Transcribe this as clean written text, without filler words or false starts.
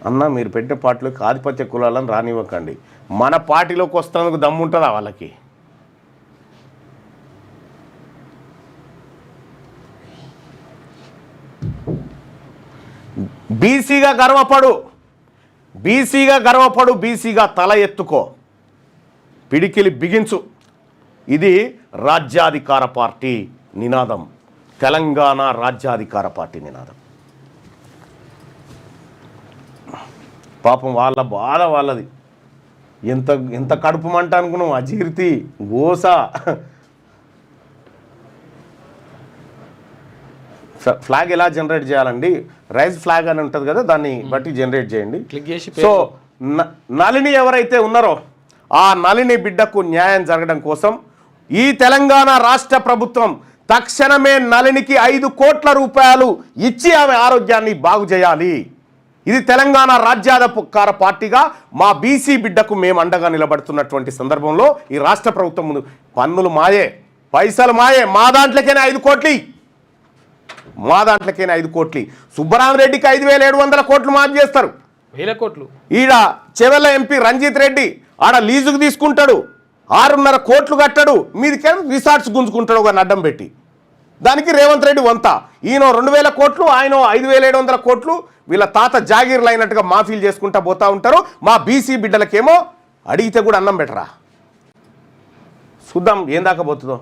అన్న మీరు పెట్టే పార్టీలోకి ఆధిపత్య కులాలను రానివ్వకండి. మన పార్టీలోకి వస్తున్నందుకు దమ్ము ఉంటుందా వాళ్ళకి? బీసీగా గర్వపడు, బీసీగా తల ఎత్తుకో, పిడికిలి బిగించు. ఇది రాజ్యాధికార పార్టీ నినాదం, తెలంగాణ రాజ్యాధికార పార్టీ నినాదం. పాపం వాళ్ళ బాధ వాళ్ళది. ఎంత కడుపు మంట అనుకున్నాం, అజీర్తి, గోస. ఫ్లాగ్ ఎలా జనరేట్ చేయాలండి? రైజ్ ఫ్లాగ్ అని ఉంటుంది కదా, దాన్ని బట్టి జనరేట్ చేయండి. సో నళిని ఎవరైతే ఉన్నారో ఆ నళిని బిడ్డకు న్యాయం జరగడం కోసం ఈ తెలంగాణ రాష్ట్ర ప్రభుత్వం తక్షణమే నళినికి 5 కోట్ల రూపాయలు ఇచ్చి ఆమె ఆరోగ్యాన్ని బాగు చేయాలి. ఇది తెలంగాణ రాజ్యాధికార పార్టీగా మా బీసీ బిడ్డకు మేము అండగా నిలబడుతున్నటువంటి సందర్భంలో ఈ రాష్ట్ర ప్రభుత్వం ముందు పన్నులు మాయే, పైసలు మాయే, మా దాంట్లోకైనా 5 కోట్లు, మా దాంట్లోకైనా 5 కోట్లు. సుబ్బరామరెడ్డికి 5,700 కోట్లు మాఫీ చేస్తారు, 1000 కోట్లు. ఈడ చెవెళ్ళ ఎంపీ రంజిత్ రెడ్డి ఆడ లీజుకు తీసుకుంటాడు, 6.5 కోట్లు కట్టాడు, మీదికే రిసార్ట్స్ గుంజుకుంటాడు ఒక అడ్డం పెట్టి. దానికి రేవంత్ రెడ్డి వంత, ఈయన 2,000 కోట్లు, ఆయన 5,700 కోట్లు, వీళ్ళ తాత జాగీర్లు అయినట్టుగా మాఫీలు చేసుకుంటా పోతా ఉంటారు. మా బీసీ బిడ్డలకేమో అడిగితే కూడా అన్నం పెట్టరా. చూద్దాం ఏం దాకా పోతుందో.